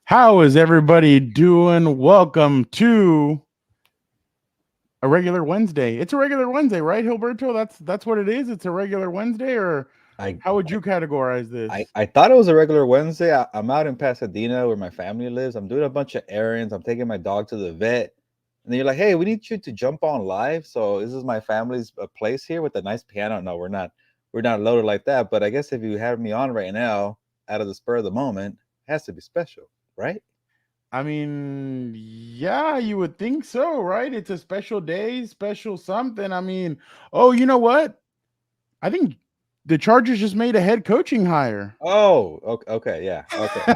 How is everybody doing? Welcome to a regular Wednesday. It's a regular Wednesday, right, Hilberto? That's what it is. It's a regular Wednesday, or I, how would you categorize I this? I thought it was a regular Wednesday. I'm out in Pasadena where my family lives. I'm doing a bunch of errands. I'm taking my dog to the vet, and then you're like, "Hey, we need you to jump on live." So this is my family's place here with a nice piano. No, we're not loaded like that. But I guess if you have me on right now, out of the spur of the moment, it has to be special, right? I mean, yeah, you would think so, right? It's a special day, special something. I mean, oh, you know what? I think the Chargers just made a head coaching hire. Oh, okay, okay, yeah, okay.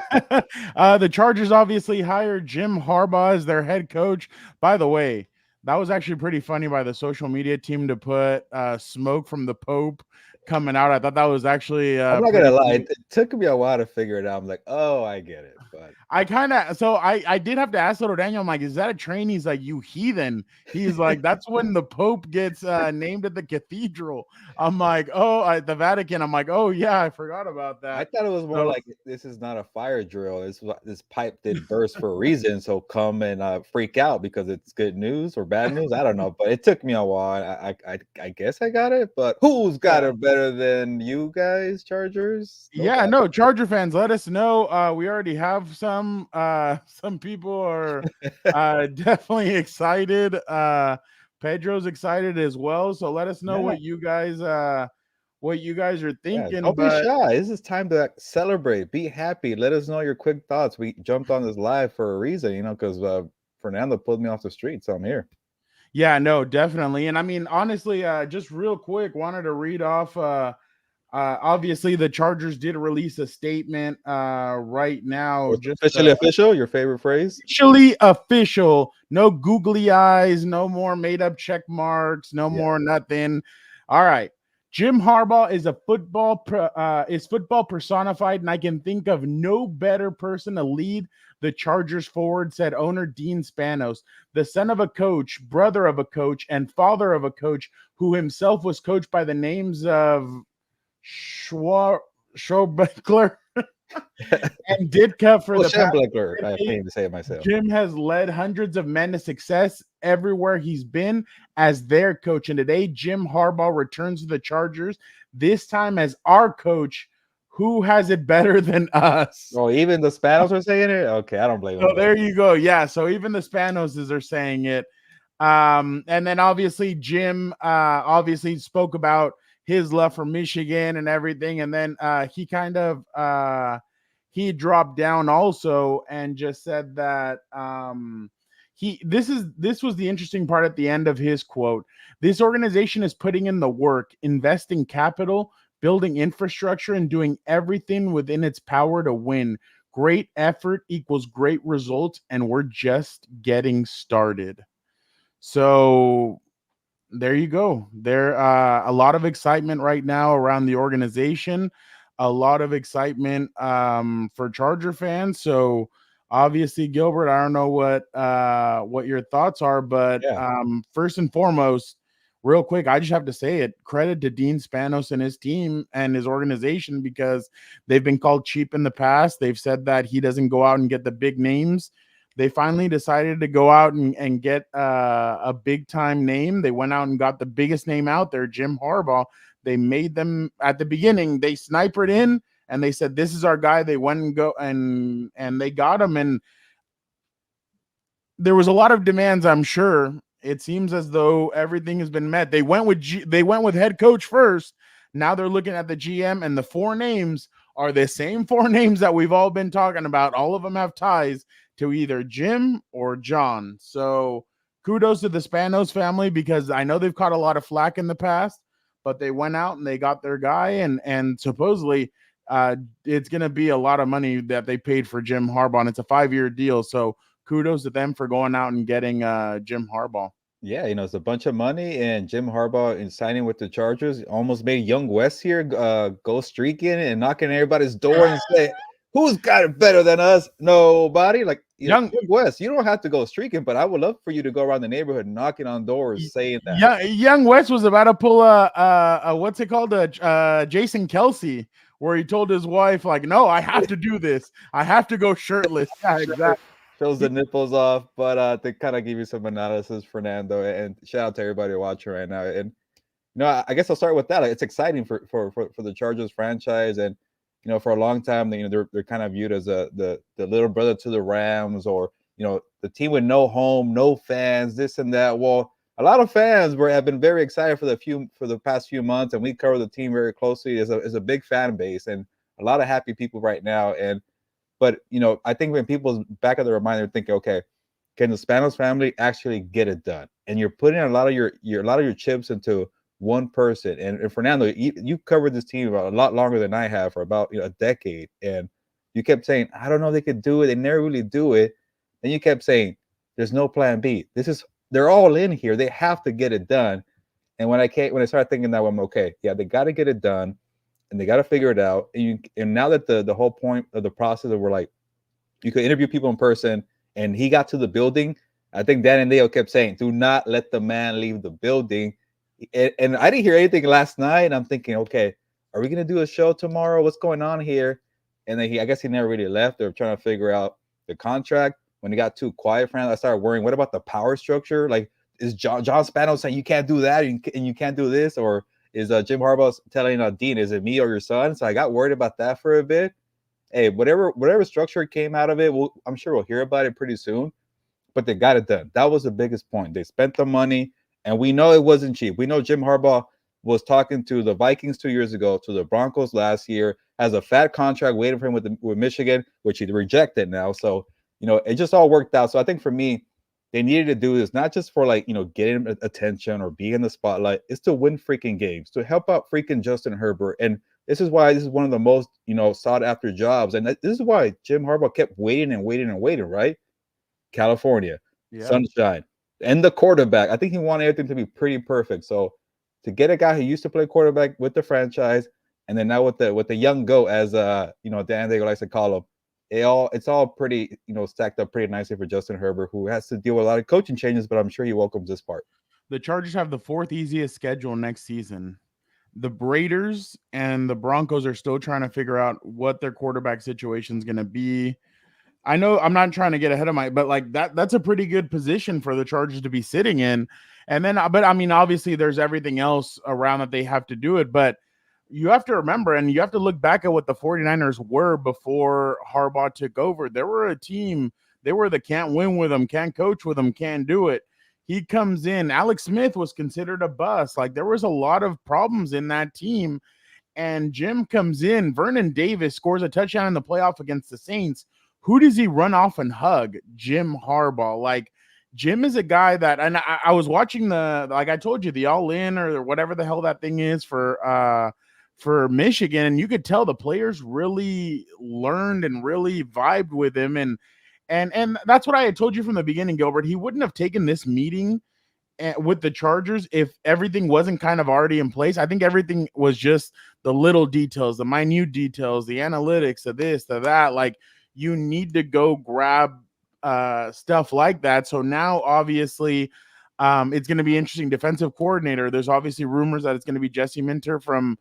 The Chargers obviously hired Jim Harbaugh as their head coach. By the way, that was actually pretty funny by the social media team to put smoke from the Pope coming out. I thought that was actually I'm not gonna pretty lie. funny. It took me a while to figure it out. I'm like, oh, I get it, but I kind of so I did have to ask little Daniel. I'm like, is that a train? He's like, you heathen. He's like, that's when the Pope gets named at the cathedral. I'm like, oh, at the Vatican. I'm like, oh yeah, I forgot about I that. thought it was more So like this is not a fire drill. This pipe did burst for a reason. So come and freak out because it's good news or bad news. I don't know, but it took me a while. I guess I got it, but who's got yeah. it better than you guys, Chargers? Yeah, Nobody. no, Charger fans, let us know. We already have some some people are definitely excited. Pedro's excited as well. So let us know Yeah, what you guys are yeah. thinking. Don't be But shy. This is time to celebrate. Be happy. Let us know your quick thoughts. We jumped on this live for a reason, because Fernando pulled me off the street, so I'm here. yeah, no, definitely. And I mean, honestly, just real quick, wanted to read off obviously the Chargers did release a statement right now, Was just officially official? Your favorite phrase? officially official. No googly eyes, no more made up check marks, no Yeah. more nothing. All right. Jim Harbaugh is football personified, and I can think of no better person to lead the Chargers forward, said owner Dean Spanos, the son of a coach, brother of a coach, and father of a coach who himself was coached by the names of Schwarber and Ditka for Oh, the past Shambler. I can't decade. even say it myself. Jim has led hundreds of men to success everywhere he's been as their coach. And today, Jim Harbaugh returns to the Chargers, this time as our coach. Who has it better than us? Oh, even the Spanos are saying it? Okay, I don't blame So them then. there you go. Yeah. So even the Spanoses are saying it. And then obviously Jim obviously spoke about his love for Michigan and everything. And then he kind of he dropped down also and just said that this was the interesting part at the end of his quote. This organization is putting in the work, investing capital, building infrastructure, and doing everything within its power to win. Great effort equals great results, and we're just getting started. So there you go. There a lot of excitement right now around the organization, a lot of excitement for Charger fans. So obviously, Gilbert, I don't know what your thoughts are, but Yeah, first and foremost, real quick, I just have to say it. Credit to Dean Spanos and his team and his organization because they've been called cheap in the past. They've said that he doesn't go out and get the big names. They finally decided to go out and get a big time name. They went out and got the biggest name out there, Jim Harbaugh. They made them at the beginning. They snipered in and they said, "This is our guy." They went and go and they got him. And there was a lot of demands, I'm sure. It seems as though everything has been met. They went with head coach first. Now they're looking at the GM, and the four names are the same four names that we've all been talking about. All of them have ties to either Jim or John. So kudos to the Spanos family because I know they've caught a lot of flack in the past, but they went out and they got their guy, and supposedly it's going to be a lot of money that they paid for Jim Harbaugh. And it's a 5-year deal, so kudos to them for going out and getting Jim Harbaugh. yeah, it's a bunch of money, and Jim Harbaugh in signing with the Chargers almost made Young West here go streaking and knocking on everybody's door and say, "Who's got it better than us? Nobody." Like, Young Young West, you don't have to go streaking, but I would love for you to go around the neighborhood knocking on doors saying that. Young West was about to pull a what's it called, a Jason Kelsey, where he told his wife, like, no, I have to do this. I have to go shirtless. Yeah, exactly. Shows the nipples off, but to kind of give you some analysis, Fernando, and shout out to everybody watching right now. And I guess I'll start with that. Like, it's exciting for the Chargers franchise, and for a long time, they're kind of viewed as the little brother to the Rams, or the team with no home, no fans, this and that. Well, a lot of fans have been very excited for the past few months, and we cover the team very closely. As a big fan base, and a lot of happy people right now. But I think when people's back of their mind, they're thinking, okay, can the Spanos family actually get it done? And you're putting a lot of your chips into one person. And Fernando, you covered this team a lot longer than I have, for about a decade, and you kept saying, I don't know if they could do it. They never really do it. Then you kept saying, there's no plan B. They're all in here. They have to get it done. And when I started thinking that, I'm okay. Yeah, they got to get it done, and they got to figure it out. And now that the whole point of the process of, we're like, you could interview people in person, and he got to the building. I think Dan and Dale kept saying, do not let the man leave the building. And I didn't hear anything last night. And I'm thinking, okay, are we going to do a show tomorrow? What's going on here? And then I guess he never really left. They were trying to figure out the contract. When it got too quiet, I started worrying, what about the power structure? Like, is John Spanos saying you can't do that and you can't do this? Or is Jim Harbaugh telling Dean, is it me or your son? So I got worried about that for a bit. Hey, whatever structure came out of it, I'm sure we'll hear about it pretty soon. But they got it done. That was the biggest point. They spent the money, and we know it wasn't cheap. We know Jim Harbaugh was talking to the Vikings 2 years ago, to the Broncos last year, has a fat contract waiting for him with Michigan, which he rejected now. So, it just all worked out. So I think for me, they needed to do this, not just for getting attention or being in the spotlight. It's to win freaking games, to help out freaking Justin Herbert. And this is why this is one of the most, sought after jobs. And this is why Jim Harbaugh kept waiting and waiting and waiting, right? California, sunshine, and the quarterback. I think he wanted everything to be pretty perfect. So to get a guy who used to play quarterback with the franchise, and then now with the young goat, as Dan Diego likes to call him, it's all pretty stacked up pretty nicely for Justin Herbert, who has to deal with a lot of coaching changes, but I'm sure he welcomes this part. The Chargers have the 4th easiest schedule next season. The Raiders and the Broncos are still trying to figure out what their quarterback situation is going to be. I know I'm not trying to get ahead of but that's a pretty good position for the Chargers to be sitting in. And then, but I mean, obviously there's everything else around that they have to do it, but you have to remember, and you have to look back at what the 49ers were before Harbaugh took over. They were a team. They were the can't win with them, can't coach with them, can't do it. He comes in. Alex Smith was considered a bust. Like, there was a lot of problems in that team. And Jim comes in. Vernon Davis scores a touchdown in the playoff against the Saints. Who does he run off and hug? Jim Harbaugh. Like, Jim is a guy that, and I was watching like I told you, the All In or whatever the hell that thing is for Michigan, and you could tell the players really learned and really vibed with him. And that's what I had told you from the beginning, Gilbert. He wouldn't have taken this meeting with the Chargers if everything wasn't kind of already in place. I think everything was just the little details, the minute details, the analytics of this, of that. Like, you need to go grab stuff like that. So now, obviously, it's going to be interesting. Defensive coordinator. There's obviously rumors that it's going to be Jesse Minter from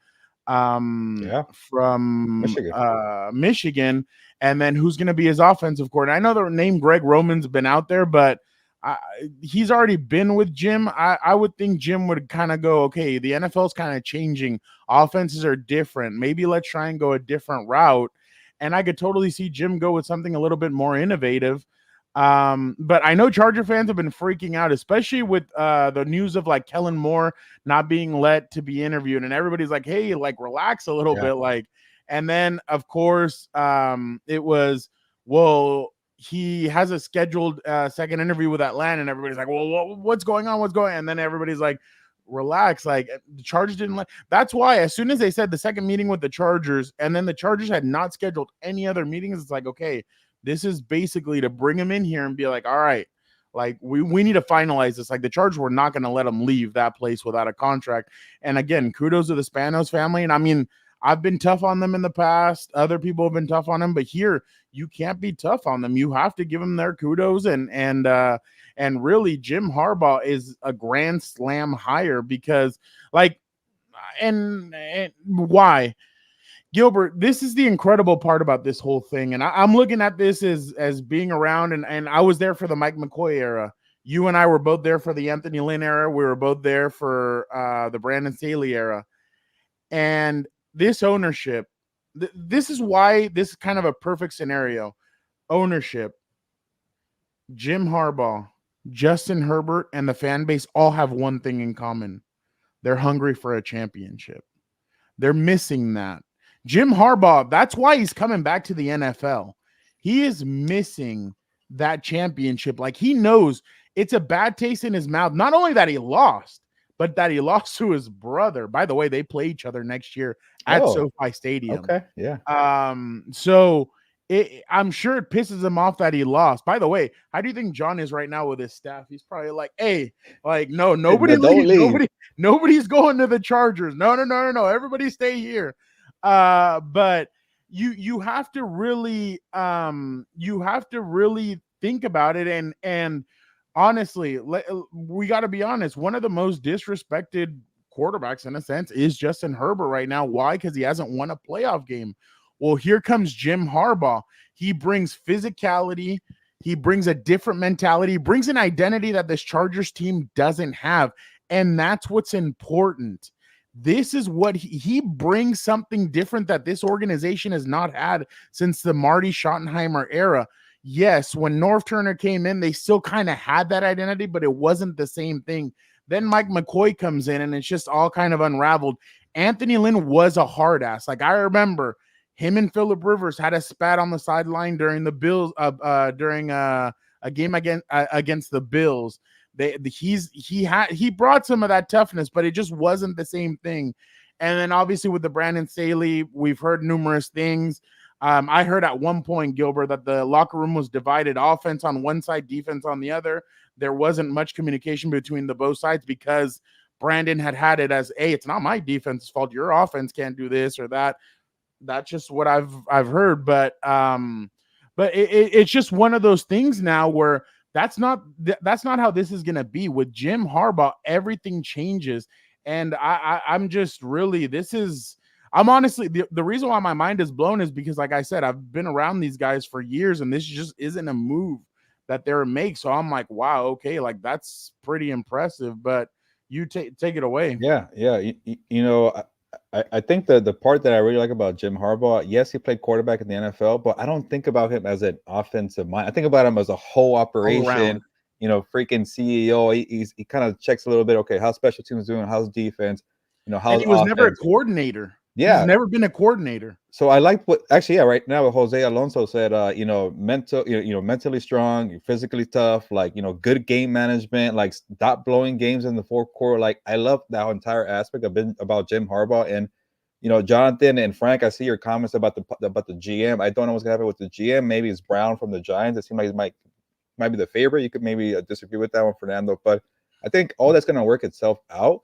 Michigan. And then who's going to be his offensive coordinator? I know the name Greg Roman's been out there, but he's already been with Jim. I would think Jim would kind of go, okay, the NFL's kind of changing. Offenses are different. Maybe let's try and go a different route. And I could totally see Jim go with something a little bit more innovative. But I know Charger fans have been freaking out, especially with the news of like Kellen Moore not being let to be interviewed, and everybody's like, hey, like, relax a little bit. Like, and then of course it was, well, he has a scheduled second interview with Atlanta, and everybody's like, well, what's going on? And then everybody's like, relax. Like, the Chargers didn't let. That's why as soon as they said the second meeting with the Chargers, and then the Chargers had not scheduled any other meetings, it's like, okay, this is basically to bring him in here and be like, all right, like, we need to finalize this. Like, the Chargers were not going to let him leave that place without a contract. And again, kudos to the Spanos family. And I mean, I've been tough on them in the past. Other people have been tough on them, but here you can't be tough on them. You have to give them their kudos. And really, Jim Harbaugh is a grand slam hire because, like, and why? Gilbert, this is the incredible part about this whole thing. And I'm looking at this as being around, and I was there for the Mike McCoy era. You and I were both there for the Anthony Lynn era. We were both there for the Brandon Staley era. And this ownership, this is why this is kind of a perfect scenario. Ownership, Jim Harbaugh, Justin Herbert, and the fan base all have one thing in common. They're hungry for a championship. They're missing that. Jim Harbaugh, that's why he's coming back to the NFL. He is missing that championship. Like, he knows it's a bad taste in his mouth. Not only that he lost, but that he lost to his brother. By the way, they play each other next year at SoFi Stadium. Okay, yeah. So I'm sure it pisses him off that he lost. By the way, how do you think John is right now with his staff? He's probably like, hey, like, no, nobody leave. Nobody's going to the Chargers. No. Everybody stay here. But you have to really think about it. And honestly, we got to be honest. One of the most disrespected quarterbacks, in a sense, is Justin Herbert right now. Why? Because he hasn't won a playoff game. Well, here comes Jim Harbaugh. He brings physicality. He brings a different mentality. He brings an identity that this Chargers team doesn't have. And that's what's important. This is what he brings, something different that this organization has not had since the Marty Schottenheimer era. Yes, when Norv Turner came in, they still kind of had that identity, but it wasn't the same thing. Then Mike McCoy comes in, and it's just all kind of unraveled. Anthony Lynn was a hard ass. Like, I remember him and Phillip Rivers had a spat on the sideline during the Bills, during a game against the Bills. He brought some of that toughness, but it just wasn't the same thing. And then obviously with the Brandon Staley, we've heard numerous things. I heard at one point, Gilbert, that the locker room was divided, offense on one side, defense on the other. There wasn't much communication between the both sides because Brandon had it as, hey, it's not my defense's fault. Your offense can't do this or that. That's just what I've heard. But it's just one of those things now where that's not how this is going to be. With Jim Harbaugh, everything changes. And I'm just really, I'm honestly, the reason why my mind is blown is because, like I said, I've been around these guys for years, and this just isn't a move that they're make. So I'm like, wow, okay, like that's pretty impressive. But you take it away. Yeah. You know, I think the part that I really like about Jim Harbaugh, yes, he played quarterback in the NFL, but I don't think about him as an offensive mind. I think about him as a whole operation. You know, freaking CEO. He kind of checks a little bit. Okay, how's special teams doing? How's defense? You know, how's he was offense? Never a coordinator. Yeah, he's never been a coordinator. So I like what actually, yeah, right now what Jose Alonso said. You know, mentally strong, physically tough, like, you know, good game management, like stop blowing games in the fourth quarter. Like, I love that entire aspect about Jim Harbaugh. And, you know, Jonathan and Frank, I see your comments about the GM. I don't know what's gonna happen with the GM. Maybe it's Brown from the Giants. It seems like it might be the favorite. You could maybe disagree with that one, Fernando, but I think all that's gonna work itself out.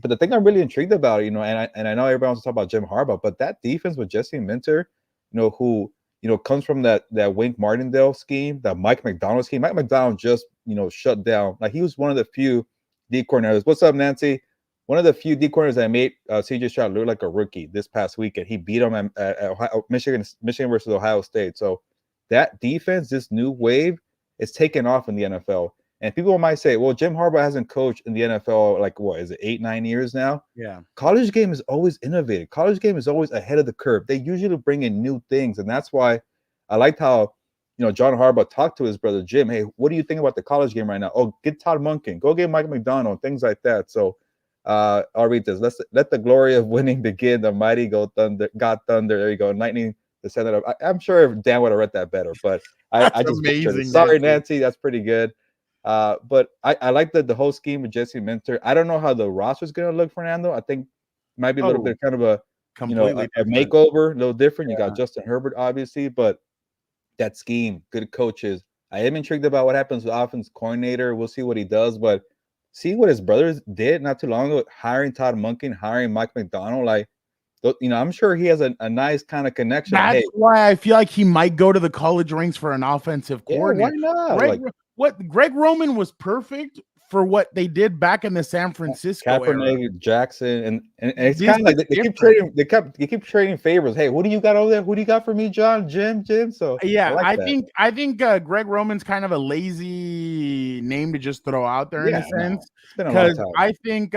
But the thing I'm really intrigued about, you know, and I know everyone wants to talk about Jim Harbaugh, but that defense with Jesse Minter, you know, who, you know, comes from that Wink Martindale scheme, that Mike McDonald scheme. Mike McDonald just, you know, shut down. Like, he was one of the few D coordinators. What's up, Nancy? One of the few D coordinators that made CJ Stroud look like a rookie this past weekend. He beat him at Michigan versus Ohio State. So that defense, this new wave, is taking off in the NFL. And people might say, well, Jim Harbaugh hasn't coached in the NFL, like, what is it, 8-9 years now? Yeah. College game is always innovative. College game is always ahead of the curve. They usually bring in new things. And that's why I liked how, you know, John Harbaugh talked to his brother Jim. Hey, what do you think about the college game right now? Oh, get Todd Monken. Go get Mike McDonald, things like that. So I'll read this. Let the glory of winning begin. The mighty God Thunder. There you go. Lightning descended up. I'm sure Dan would have read that better, but I just amazing. Sorry, Nancy. That's pretty good. But I like the whole scheme with Jesse Minter. I don't know how the roster is going to look, Fernando. I think might be a little bit kind of a makeover, a little different. Yeah. You got Justin Herbert, obviously, but that scheme, good coaches. I am intrigued about what happens with offense coordinator. We'll see what he does, but see what his brothers did not too long ago, hiring Todd Monken, hiring Mike McDonald. Like, you know, I'm sure he has a nice kind of connection. That's why I feel like he might go to the college ranks for an offensive coordinator. Why not? Greg Roman was perfect for what they did back in the San Francisco era. Kaepernick, Jackson, and it's This kind of like is they keep different. trading. They keep trading favors. Hey, who do you got over there? Who do you got for me, John? Jim. So I Yeah, like that. I think Greg Roman's kind of a lazy name to just throw out there in a Yeah, no, sense, it's been a long because time. I think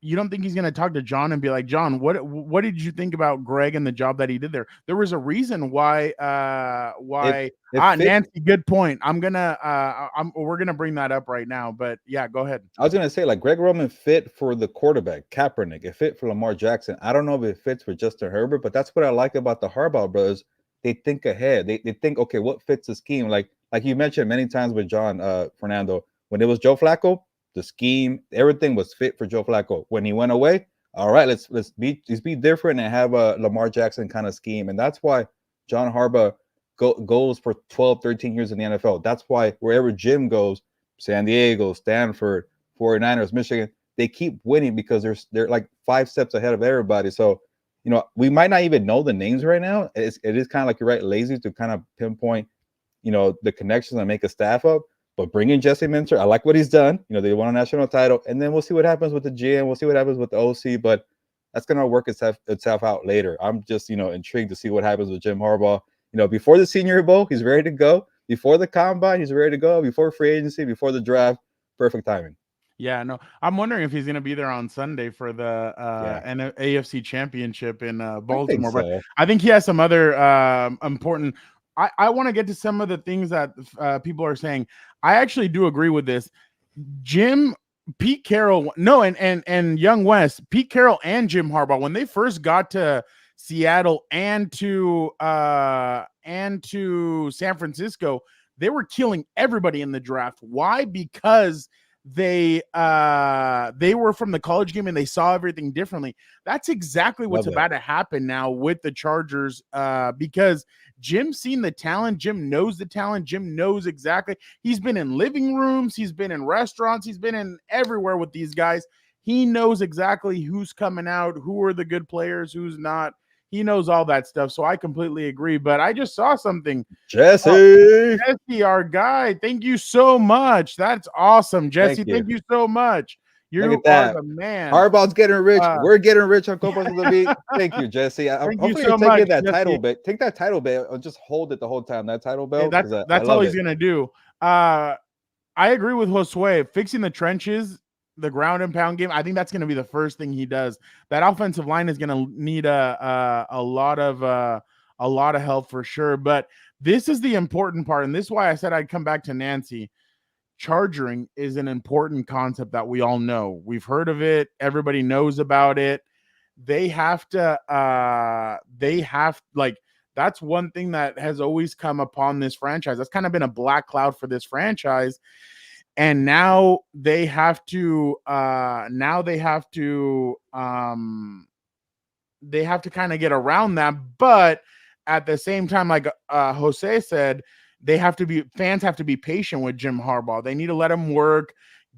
you don't think he's going to talk to John and be like, John, what did you think about Greg and the job that he did there? There was a reason why It fit. Nancy, good point. We're gonna bring that up right now, but yeah, go ahead. I was gonna say like Greg Roman fit for the quarterback, Kaepernick. It fit for Lamar Jackson. I don't know if it fits for Justin Herbert, but that's what I like about the Harbaugh brothers. They think ahead. They think, okay, what fits the scheme? Like you mentioned many times with John Fernando, when it was Joe Flacco, the scheme, everything was fit for Joe Flacco. When he went away, all right, let's be different and have a Lamar Jackson kind of scheme. And that's why John Harbaugh goes for 12, 13 years in the NFL. That's why wherever Jim goes, San Diego, Stanford, 49ers, Michigan, they keep winning because they're like 5 steps ahead of everybody. So, we might not even know the names right now. It is kind of like you're right, lazy to kind of pinpoint, the connections and make a staff up. But bring in Jesse Minter. I like what he's done. They won a national title, and then we'll see what happens with the GM. We'll see what happens with the OC, but that's gonna work itself out later. I'm just intrigued to see what happens with Jim Harbaugh. Before the Senior Bowl, he's ready to go. Before the combine, he's ready to go. Before free agency, before the draft, perfect timing. Yeah, no, I'm wondering if he's going to be there on Sunday for the Yeah, AFC Championship in I think Baltimore. But so. I think he has some other important. I want to get to some of the things that people are saying. I actually do agree with this. Pete Carroll, no, and Young West, Pete Carroll and Jim Harbaugh, when they first got to Seattle and to San Francisco, they were killing everybody in the draft. Why? Because they were from the college game and they saw everything differently. That's exactly what's about to happen now with the Chargers, because Jim's seen the talent. Jim knows the talent. Jim knows exactly. He's been in living rooms. He's been in restaurants. He's been in everywhere with these guys. He knows exactly who's coming out, who are the good players, who's not. He knows all that stuff. So I completely agree. But I just saw something. Jesse. Jesse, our guy. Thank you so much. That's awesome, Jesse. Thank you so much. You are the man. Harbaugh's getting rich. We're getting rich on Compas of the Beat. Thank you, Jesse. Thank you you're so taking much, that Jesse. title belt. Take that title belt and just hold it the whole time. That title belt. That's all he's gonna do. I agree with Josue. Fixing the trenches, the ground and pound game. I think that's gonna be the first thing he does. That offensive line is gonna need a lot of help for sure. But this is the important part, and this is why I said I'd come back to Nancy. Charging is an important concept that we all know. We've heard of it. Everybody knows about it. They have to, that's one thing that has always come upon this franchise. That's kind of been a black cloud for this franchise. And now they have to, they have to kind of get around that. But at the same time, like Jose said, fans have to be patient with Jim Harbaugh. They need to let him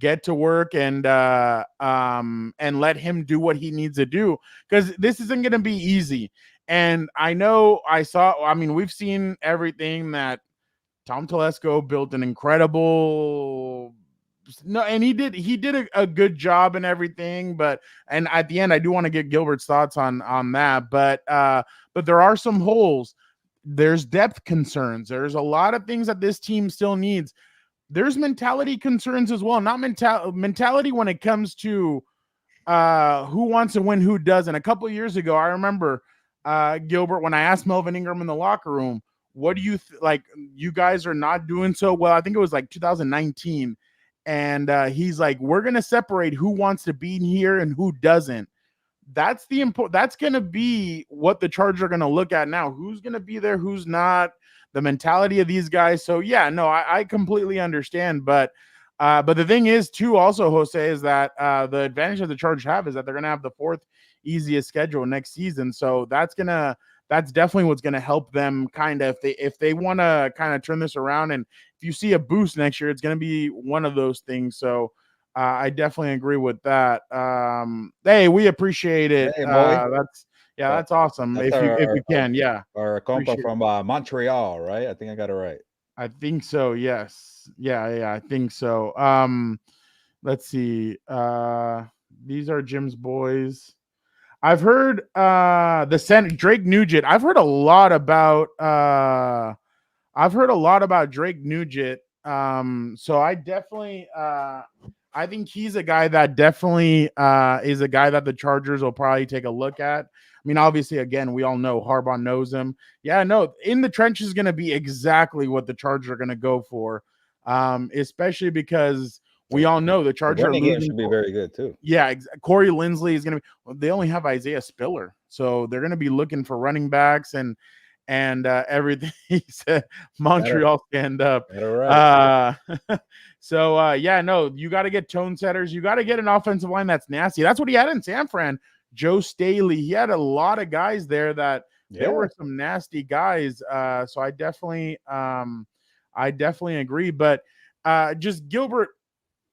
get to work and let him do what he needs to do, because this isn't going to be easy. And I know we've seen everything that Tom Telesco built an incredible. No, and he did a good job and everything, and at the end, I do want to get Gilbert's thoughts on that, but there are some holes. There's depth concerns. There's a lot of things that this team still needs. There's mentality concerns as well. Not mentality when it comes to who wants to win, who doesn't. A couple of years ago, I remember Gilbert, when I asked Melvin Ingram in the locker room, what do you like? You guys are not doing so well. I think it was like 2019. And he's like, we're going to separate who wants to be here and who doesn't. That's going to be what the Chargers are going to look at now. Who's going to be there? Who's not? The mentality of these guys. So yeah, no, I completely understand. But the thing is too, also, Jose, is that the advantage that the Chargers have is that they're going to have the 4th easiest schedule next season. So that's definitely what's going to help them kind of, if they want to kind of turn this around. And if you see a boost next year, it's going to be one of those things. So I definitely agree with that. Hey, we appreciate it. Hey, boy. That's awesome. That's if you can, our compa from Montreal, right? I think I got it right. I think so. Yes. Yeah, I think so. Let's see. These are Jim's boys. I've heard Drake Nugent. I've heard a lot about Drake Nugent. So I think he's a guy that definitely is a guy that the Chargers will probably take a look at. I mean, obviously, again, we all know Harbaugh knows him. Yeah, no, in the trenches is going to be exactly what the Chargers are going to go for, especially because we all know the The Chargers are running game losing. should be very good too. Yeah, Corey Linsley is going to be. Well, they only have Isaiah Spiller, so they're going to be looking for running backs and everything. He said, Montreal stand up. Right. Yeah, no, you got to get tone setters. You got to get an offensive line that's nasty. That's what he had in San Fran. Joe Staley. He had a lot of guys there that there were some nasty guys. So I definitely agree. But just Gilbert,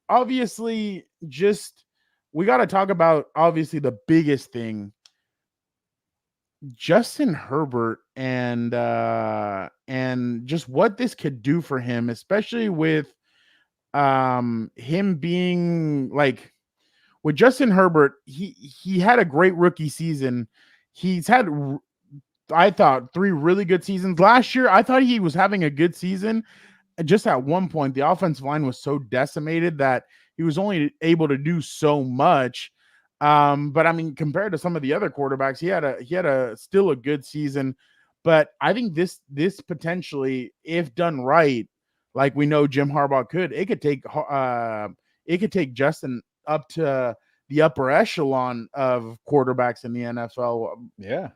obviously, just we got to talk about obviously the biggest thing. Justin Herbert and just what this could do for him, especially with him being like with Justin Herbert, he had a great rookie season. He's had I thought 3 really good seasons. Last year, I thought he was having a good season. Just at one point, the offensive line was so decimated that he was only able to do so much. But I mean, compared to some of the other quarterbacks, he had a still a good season. But I think this potentially, if done right, like we know Jim Harbaugh could, it could take Justin up to the upper echelon of quarterbacks in the NFL. Yeah.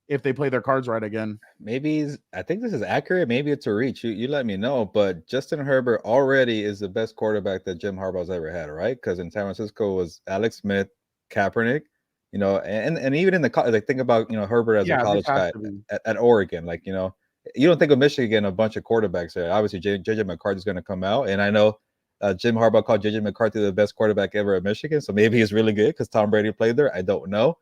If they play their cards right again. Maybe I think this is accurate. Maybe it's a reach. You let me know. But Justin Herbert already is the best quarterback that Jim Harbaugh's ever had, right? Because in San Francisco was Alex Smith, Kaepernick, and even in the like think about Herbert as a college guy at Oregon, like you don't think of Michigan a bunch of quarterbacks there. Obviously, JJ McCarthy's going to come out, and I know Jim Harbaugh called JJ McCarthy the best quarterback ever at Michigan, so maybe he's really good because Tom Brady played there. I don't know,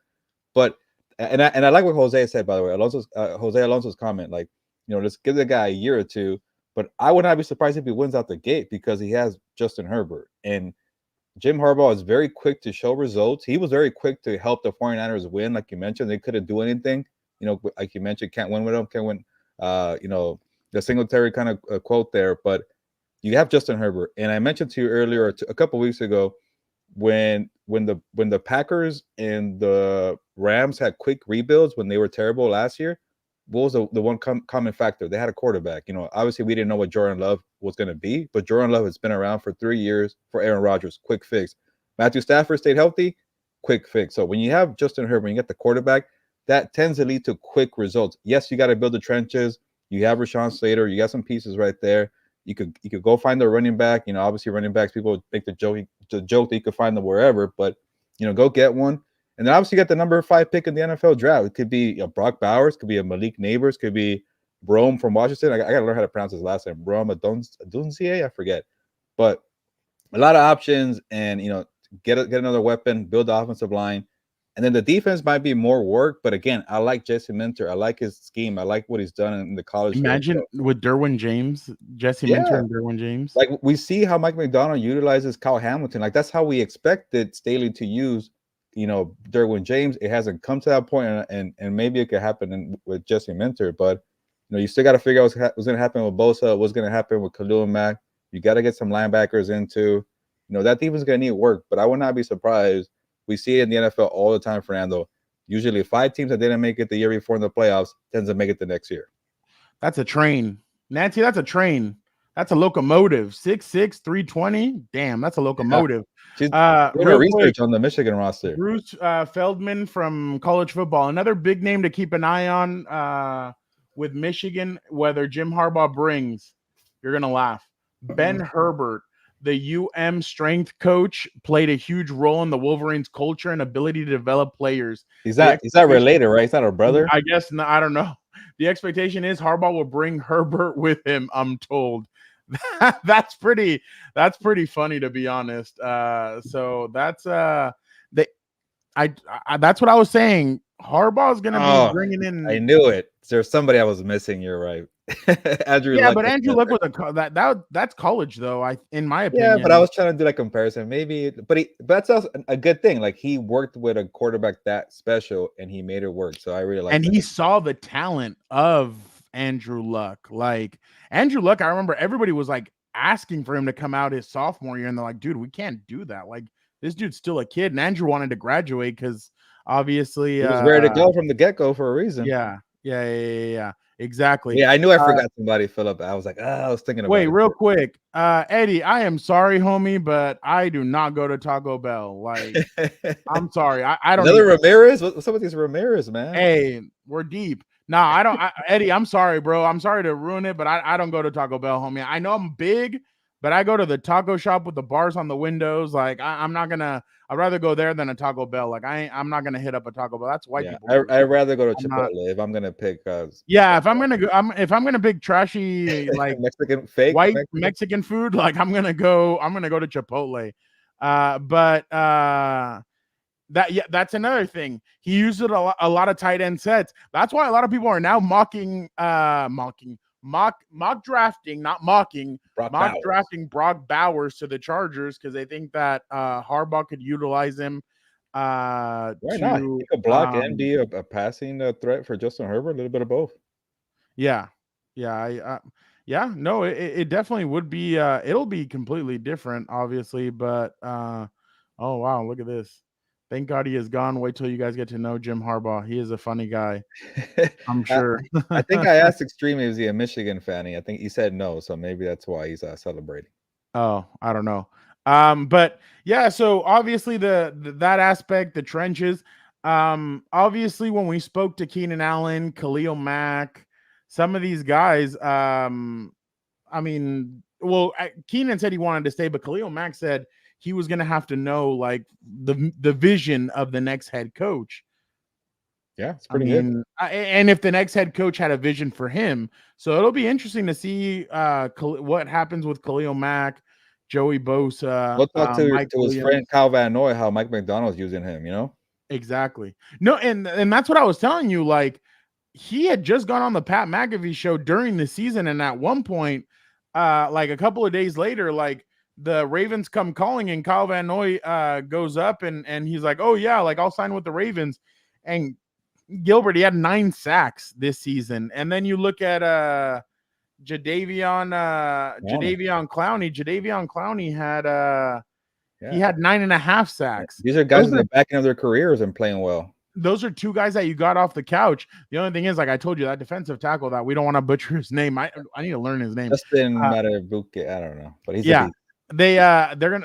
but. And I like what Jose said, by the way. Jose Alonso's comment, like, let's give the guy a year or two. But I would not be surprised if he wins out the gate because he has Justin Herbert. And Jim Harbaugh is very quick to show results. He was very quick to help the 49ers win, like you mentioned. They couldn't do anything. Like you mentioned, can't win with them, can't win, the Singletary kind of quote there. But you have Justin Herbert. And I mentioned to you earlier, a couple of weeks ago, when the Packers and the Rams had quick rebuilds when they were terrible last year, what was the one common factor? They had a quarterback. Obviously we didn't know what Jordan Love was going to be, but Jordan Love has been around for 3 years for Aaron Rodgers. Quick fix. Matthew Stafford stayed healthy. Quick fix. So when you have Justin Herbert, you get the quarterback, that tends to lead to quick results. Yes, you got to build the trenches. You have Rashawn Slater. You got some pieces right there. You could go find a running back. Obviously running backs, people make the joke that you could find them wherever, but go get one. And then obviously you got the number 5 pick in the NFL draft. It could be Brock Bowers, could be a Malik Neighbors, could be Brome from Washington. I gotta learn how to pronounce his last name. Brome Adunzie, I forget. But a lot of options, and get another weapon, build the offensive line. And then the defense might be more work, but again, I like Jesse Minter. I like his scheme. I like what he's done in the college. Imagine with Derwin James, Jesse Minter and Derwin James. Like we see how Mike McDonald utilizes Kyle Hamilton. Like that's how we expected Staley to use, Derwin James. It hasn't come to that point, and maybe it could happen with Jesse Minter. But you still got to figure out what's going to happen with Bosa, what's going to happen with Khalil Mack. You got to get some linebackers into. That defense is going to need work. But I would not be surprised. We see it in the NFL all the time, Fernando. Usually 5 teams that didn't make it the year before in the playoffs tends to make it the next year. That's a train. Nancy, that's a train. That's a locomotive. 6'6", 320. Damn, that's a locomotive. Real research on the Michigan roster. Bruce Feldman from college football. Another big name to keep an eye on with Michigan, whether Jim Harbaugh brings. You're going to laugh. Ben Herbert. The strength coach, played a huge role in the Wolverines' culture and ability to develop players. He's not related, right? He's not a brother? I guess not. I don't know. The expectation is Harbaugh will bring Herbert with him, I'm told. That's pretty funny, to be honest. So that's that's what I was saying. Harbaugh is going to be bringing in. I knew it. There's somebody I was missing. You're right. Andrew Yeah, Luck but is Andrew Luck better. was that's college though. In my Yeah, but I opinion. was trying to do that comparison. Maybe, but that's also a good thing. Like he worked with a quarterback that special, and he made it work. So I really like And that. he saw the talent of Andrew Luck. Like Andrew Luck, I remember everybody was like asking for him to come out his sophomore year, and they're like, dude, we can't do that. Like this dude's still a kid. And Andrew wanted to graduate because obviously He was ready to go from the get go for a reason. yeah. Exactly. Yeah, I knew I Uh, forgot somebody, Philip. I was like, I was thinking Wait, about it. real quick. Eddie, I am sorry, homie, but I do not go to Taco Bell. Like, I'm sorry. I don't Another eat. Ramirez? What's up with these Ramirez, man? Hey, we're deep. Nah, I don't. Eddie, I'm sorry, bro. I'm sorry to ruin it, but I don't go to Taco Bell, homie. I know I'm big, but I go to the taco shop with the bars on the windows. Like, I'm not gonna. I'd rather go there than a Taco Bell. Like, I'm not gonna hit up a Taco Bell. That's white Yeah, people food. I'd rather go to I'm not. Chipotle if I'm gonna pick Yeah, if I'm gonna go, if I'm gonna pick trashy like Mexican fake white Mexican. Mexican food, like I'm gonna go to Chipotle. But that's another thing. He used it a lot of tight end sets. That's why a lot of people are now mock drafting, not mocking, Brock mock Bowers. drafting Brock Bowers to the Chargers because they think that Harbaugh could utilize him Why not? He to could block and be a passing threat for Justin Herbert. A little bit of both. yeah. Yeah, yeah, no, it definitely would be it'll be completely different, obviously, but oh wow, look at this. Thank God he is gone. Wait till you guys get to know Jim Harbaugh. He is a funny guy, I'm I, sure. I think I asked Extreme, is he a Michigan fan? I think he said no, so maybe that's why he's celebrating. Oh, I don't know. But yeah, so obviously that aspect, the trenches. Obviously when we spoke to Keenan Allen, Khalil Mack, some of these guys, I mean, well, Keenan said he wanted to stay, but Khalil Mack said he was going to have to know like the vision of the next head coach. Yeah, it's I pretty good. mean, and if the next head coach had a vision for him, so it'll be interesting to see what happens with Khalil Mack, Joey Bosa, We'll talk Mike to his friend Williams. Kyle Van Noy how Mike McDonald's using him. Exactly. No, and that's what I was telling you. Like he had just gone on the Pat McAfee show during the season, and at one point, like a couple of days later, like the Ravens come calling, and Kyle Van Noy goes up and he's like, "Oh yeah, like I'll sign with the Ravens." And Gilbert, he had 9 sacks this season, and then you look at Jadeveon Clowney. Jadeveon Clowney had he Yeah, had 9.5 sacks. these are guys in the back end of their careers and playing well. Those are 2 guys that you got off the couch. The only thing is, like I told you, that defensive tackle that we don't want to butcher his name. I need to learn his name. Justin Matabuke, I don't know, but he's a Yeah, beast.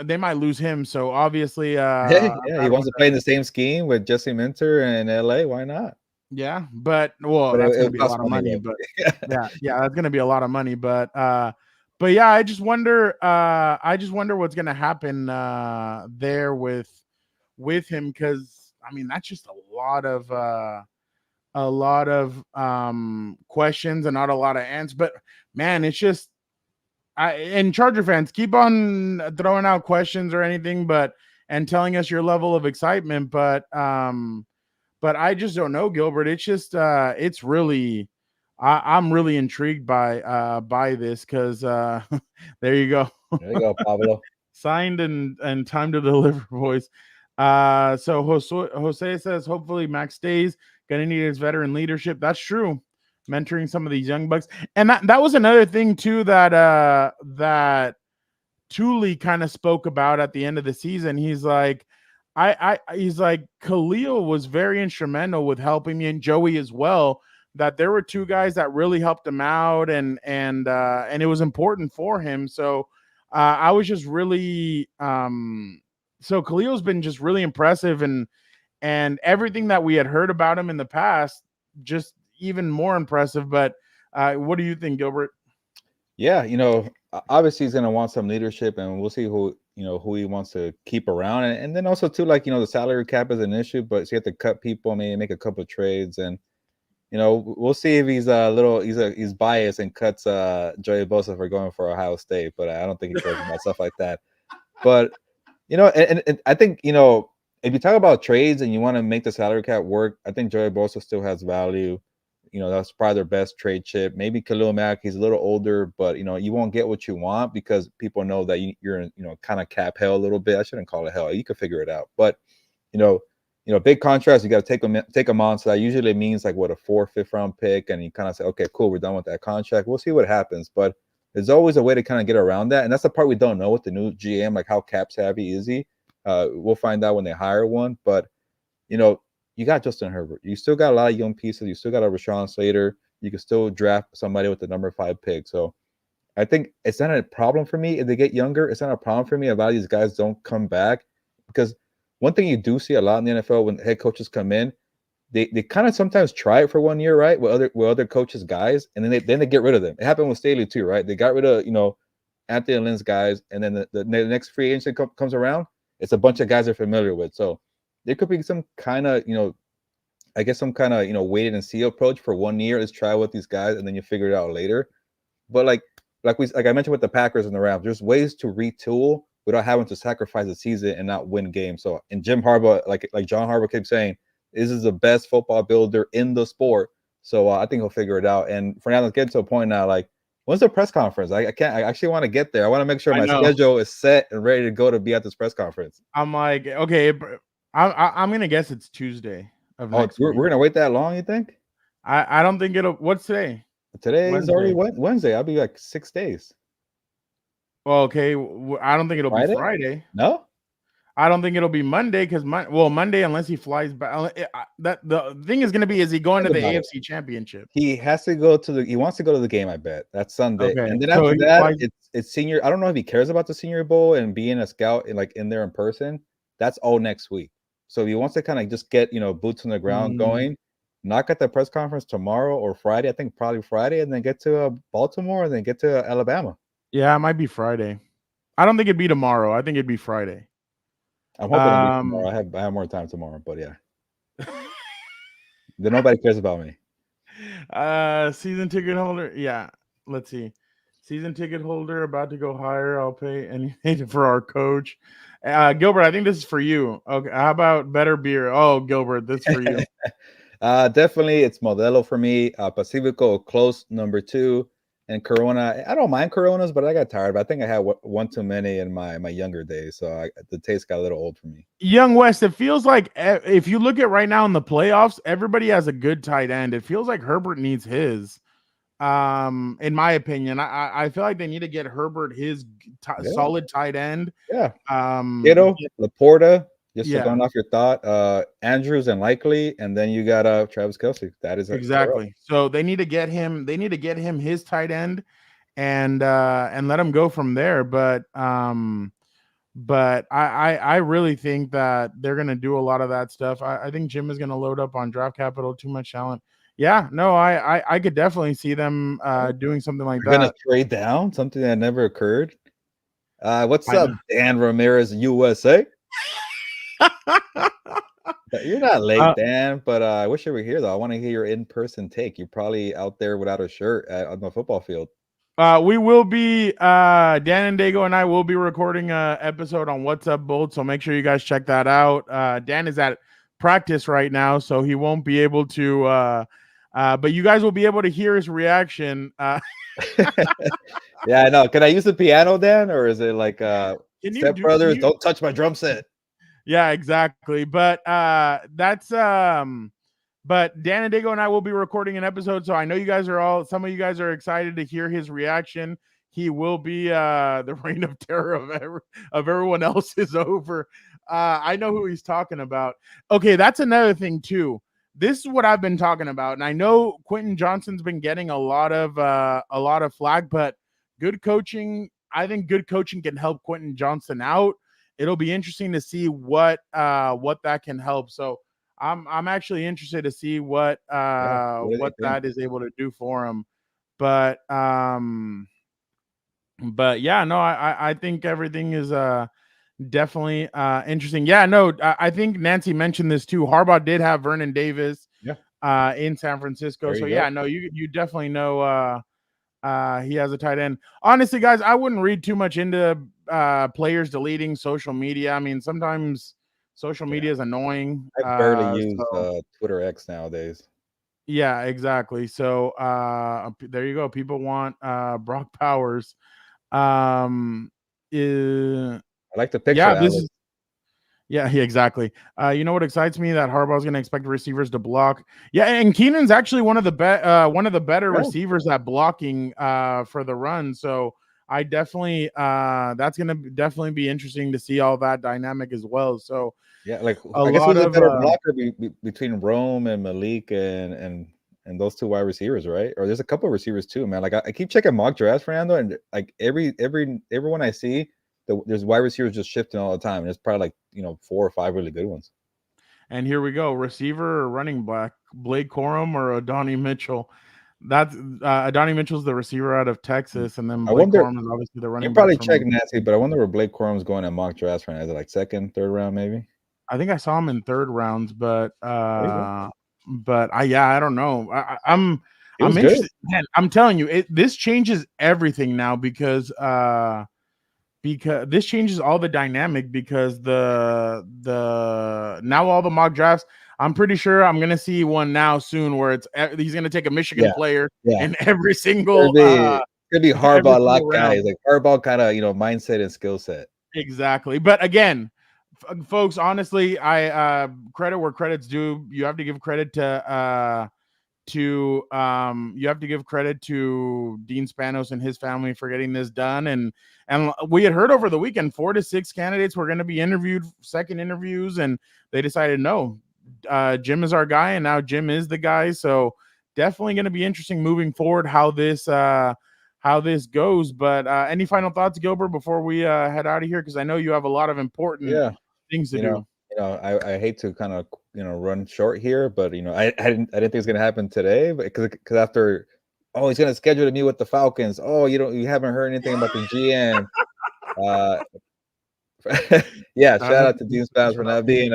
they might lose him. So obviously, Yeah, he wants to play in the same scheme with Jesse Minter in LA. Why not? yeah, but well, But that's gonna it be a costs lot of money. money, But though. yeah, that's gonna be a lot of money. But yeah, I just wonder what's gonna happen there with him because I mean that's just a lot of questions and not a lot of answers. But man, it's just and Charger fans keep on throwing out questions or anything, but and telling us your level of excitement, but I just don't know, Gilbert. It's just it's really I'm really intrigued by this because there you go. There you go, Pablo. Signed and time to deliver, boys. So Jose says hopefully Max stays. Gonna need his veteran leadership. That's true. Mentoring some of these young bucks. And that was another thing too that Thule kind of spoke about at the end of the season. He's like, he's like, Khalil was very instrumental with helping me and Joey as well. That there were 2 guys that really helped him out, and it was important for him. So I was just really so Khalil's been just really impressive, and everything that we had heard about him in the past, just even more impressive. But what do you think, Gilbert? Yeah, obviously he's gonna want some leadership, and we'll see who he wants to keep around, and then also too, like the salary cap is an issue, but so you have to cut people, maybe make a couple of trades, and we'll see if he's he's biased and cuts Joey Bosa for going for Ohio State, but I don't think he cares about stuff like that. But and I think if you talk about trades and you want to make the salary cap work, I think Joey Bosa still has value. that's probably their best trade chip. Maybe Khalil Mack, he's a little older, but you won't get what you want because people know that you're in kind of cap hell a little bit. I shouldn't call it hell. You could figure it out, but you know, big contracts, you got to take them on. So that usually means like what, a 4th, 5th round pick, and you kind of say, okay, cool, we're done with that contract. We'll see what happens, but there's always a way to kind of get around that, and that's the part we don't know with the new GM, like how cap savvy is he? We'll find out when they hire one, but you got Justin Herbert. You still got a lot of young pieces. You still got a Rashawn Slater. You can still draft somebody with the number 5 pick. So I think it's not a problem for me if they get younger. It's not a problem for me if a lot of these guys don't come back, because one thing you do see a lot in the NFL when head coaches come in, they kind of sometimes try it for 1 year, right? With other coaches, guys, and then they get rid of them. It happened with Staley too, right? They got rid of Anthony Lynn's guys, and then the next free agent comes around. It's a bunch of guys they're familiar with. So there could be some kind of I guess some kind of wait and see approach for 1 year. Let's try with these guys, and then you figure it out later. But like I mentioned with the Packers and the Rams, there's ways to retool without having to sacrifice the season and not win games. So, and Jim Harbaugh, like John Harbaugh keeps saying, this is the best football builder in the sport. So I think he'll figure it out. And for now, let's get to a point now. Like, when's the press conference? I actually want to get there. I want to make sure my schedule is set and ready to go to be at this press conference. I'm like, okay, I'm gonna guess it's Tuesday of next week. We're gonna wait that long, you think? I don't think it'll. What's today? Today is already Wednesday. I'll be like 6 days. Well, okay. I don't think it'll be Friday. No, I don't think it'll be Monday because Monday, unless he flies back. That the thing is going to be, is he going to the AFC Championship? He has to go to he wants to go to the game. I bet that's Sunday, okay. And then after that, it's Senior. I don't know if he cares about the Senior Bowl and being a scout and like in there in person. That's all next week. So if he wants to kind of just get boots on the ground going, not at the press conference tomorrow or Friday. I think probably Friday, and then get to Baltimore, and then get to Alabama. Yeah, it might be Friday. I don't think it'd be tomorrow. I think it'd be Friday. I'm hoping it'll be tomorrow. I have more time tomorrow, but yeah. Then nobody cares about me. Season ticket holder. Yeah, let's see. Season ticket holder about to go higher. I'll pay anything for our coach. Gilbert, I think this is for you. Okay, how about better beer? Oh, Gilbert, this is for you. Definitely, it's Modelo for me. Pacifico, close number 2. And Corona, I don't mind Coronas, but I got tired. But I think I had one too many in my younger days, so the taste got a little old for me. Young West, it feels like if you look at right now in the playoffs, everybody has a good tight end. It feels like Herbert needs his. In my opinion, I feel like they need to get Herbert his solid tight end. Yeah. Laporta. Just going off your thought, Andrews and Likely, and then you got Travis Kelce. That is exactly. So they need to get him. They need to get him his tight end, and let him go from there. But I really think that they're gonna do a lot of that stuff. I think Jim is gonna load up on draft capital. Too much talent. Yeah, no, I could definitely see them doing something like that. Gonna trade down, something that never occurred. What's up, Dan Ramirez, USA? You're not late, Dan, but I wish you were here though. I want to hear your in-person take. You're probably out there without a shirt on the football field. We will be Dan and Dago and I will be recording a episode on What's Up Bolt, so make sure you guys check that out. Dan is at practice right now, so he won't be able to but you guys will be able to hear his reaction. Yeah, I know. Can I use the piano, Dan, or is it like Step Brothers? Don't touch my drum set. Yeah, exactly. But that's but Dan and Dago and I will be recording an episode, so I know you guys are some of you guys are excited to hear his reaction. He will be the reign of terror of everyone else is over. I know who he's talking about. Okay, that's another thing too. This is what I've been talking about, and I know Quentin Johnston's been getting a lot of flack, but good coaching. I think good coaching can help Quentin Johnston out. It'll be interesting to see what that can help. So I'm actually interested to see what that is able to do for him. But yeah, no, I think everything is definitely interesting. Yeah, no, I think Nancy mentioned this too. Harbaugh did have Vernon Davis in San Francisco. So yeah, no, you definitely know he has a tight end. Honestly, guys, I wouldn't read too much into players deleting social media. I mean, sometimes social media is annoying. I barely use Twitter X nowadays. Yeah, exactly. So there you go. People want Brock Powers. Um, uh, I like the yeah, picture, this Alex. is yeah, exactly. You know what excites me? That Harbaugh's going to expect receivers to block. Yeah, and Keenan's actually one of the better Yeah, receivers at blocking for the run. So I definitely that's going to definitely be interesting to see all that dynamic as well. So yeah. Like a I guess lot who's a of better blocker between Rome and Malik and those two wide receivers, right? Or there's a couple of receivers too, man. Like I keep checking mock drafts, Fernando, and like everyone I see, there's wide receivers just shifting all the time. And there's probably like 4 or 5 really good ones. and here we go, receiver or running back, Blake Corum or Adonai Mitchell. That's Adonai Mitchell's the receiver out of Texas, and then I Blake wonder. Corum is obviously the You running back probably from. check Nancy, but I wonder where Blake Corum's going at mock drafts right now. Is it like second, third round, maybe? I think I saw him in third rounds, There you go. but I don't know. He was I'm good. interested. Man, I'm telling you, this changes everything now because this changes all the dynamic because the now all the mock drafts. I'm pretty sure I'm gonna see one now soon where he's gonna take a Michigan Yeah, player yeah. in every Could single be could be every Harbaugh lock single guys, round. like Harbaugh kind of mindset and skill set. Exactly. But again, folks, honestly, I credit where credit's due. You have to give credit to you have to give credit to Dean Spanos and his family for getting this done. And we had heard over the weekend 4 to 6 candidates were going to be interviewed, second interviews, and they decided no. Jim is our guy, and now Jim is the guy. So definitely going to be interesting moving forward how this goes. But any final thoughts, Gilbert, before we head out of here? Because I know you have a lot of important Yeah, things to you know, do. I hate to kind of run short here, but I didn't think it's gonna happen today, but because after, oh, he's gonna schedule to meet with the Falcons. Oh, you haven't heard anything about the GM. Uh, yeah, shout out to Dean Spaz for not being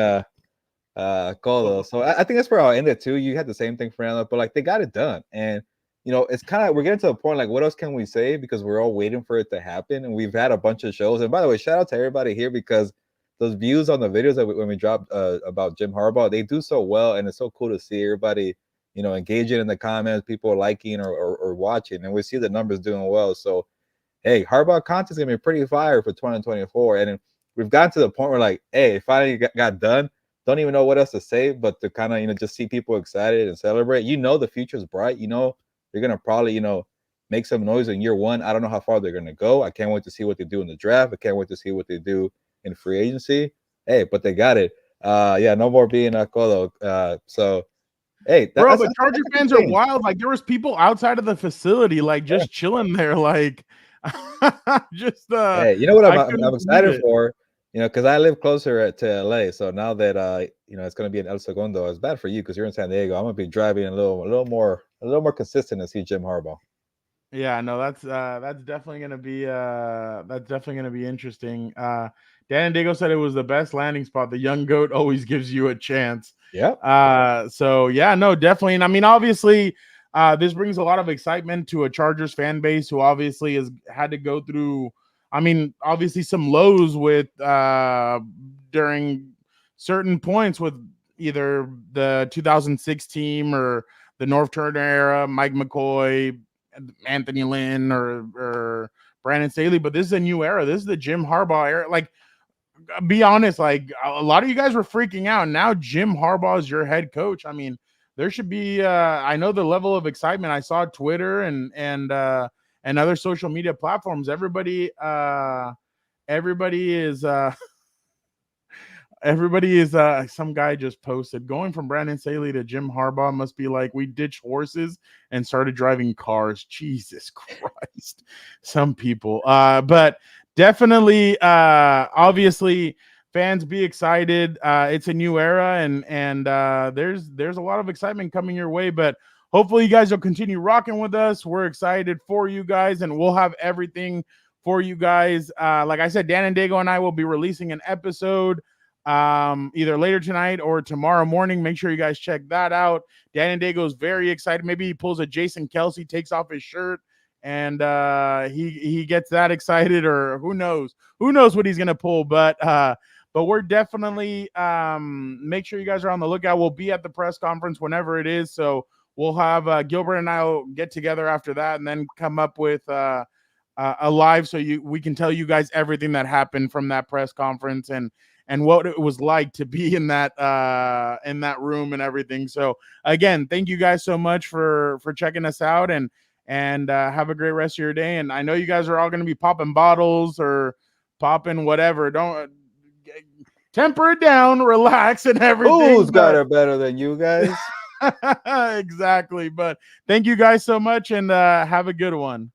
Colo. So I think that's where I'll end it too. You had the same thing, Fernando, but like they got it done, and it's kind of we're getting to a point like what else can we say because we're all waiting for it to happen, and we've had a bunch of shows. And by the way, shout out to everybody here because those views on the videos that when we dropped about Jim Harbaugh, they do so well, and it's so cool to see everybody engaging in the comments, people liking or watching, and we see the numbers doing well. So hey, Harbaugh content is gonna be pretty fire for 2024, and we've gotten to the point where like, hey, it finally got done. Don't even know what else to say, but to kind of just see people excited and celebrate. The future's bright. They're gonna probably make some noise in year one. I don't know how far they're gonna go. I can't wait to see what they do in the draft. I can't wait to see what they do in free agency. Hey, but they got it. Yeah, no more being a colo. So hey, Bro, that's but Charger that's a good fans are thing. wild. Like there was people outside of the facility, like Yeah. just chilling there, like just Hey, you know what I I'm couldn't believe excited it. for? Because I live closer to LA, so now that it's gonna be in El Segundo, it's bad for you because you're in San Diego. I'm gonna be driving a little more consistent to see Jim Harbaugh. Yeah, no, that's definitely gonna be interesting. Dan and Diego said it was the best landing spot. The young goat always gives you a chance. Yep. So yeah, no, definitely. And I mean, obviously, this brings a lot of excitement to a Chargers fan base who obviously has had to go through, I mean, obviously some lows with during certain points with either the 2006 team or the North Turner era, Mike McCoy, Anthony Lynn or Brandon Staley, but this is a new era. This is the Jim Harbaugh era. Like, be honest, like a lot of you guys were freaking out. Now Jim Harbaugh is your head coach. I mean, there should be I know the level of excitement. I saw Twitter and other social media platforms. Everybody is everybody is some guy just posted going from Brandon Staley to Jim Harbaugh must be like we ditched horses and started driving cars. Jesus Christ. Some people. But definitely obviously fans be excited. It's a new era and there's a lot of excitement coming your way, but hopefully you guys will continue rocking with us. We're excited for you guys and we'll have everything for you guys. Like I said, Dan and Dago and I will be releasing an episode either later tonight or tomorrow morning. Make sure you guys check that out. Dan and Dago's very excited. Maybe he pulls a Jason Kelsey, takes off his shirt, and he gets that excited, or who knows what he's gonna pull. But we're definitely make sure you guys are on the lookout. We'll be at the press conference whenever it is, so we'll have Gilbert and I'll get together after that, and then come up with a live so we can tell you guys everything that happened from that press conference and what it was like to be in that room and everything. So again, thank you guys so much for checking us out, and have a great rest of your day. And I know you guys are all going to be popping bottles or popping whatever. Don't temper it down, relax, and everything. Who's got it better than you guys? Exactly. But thank you guys so much, and have a good one.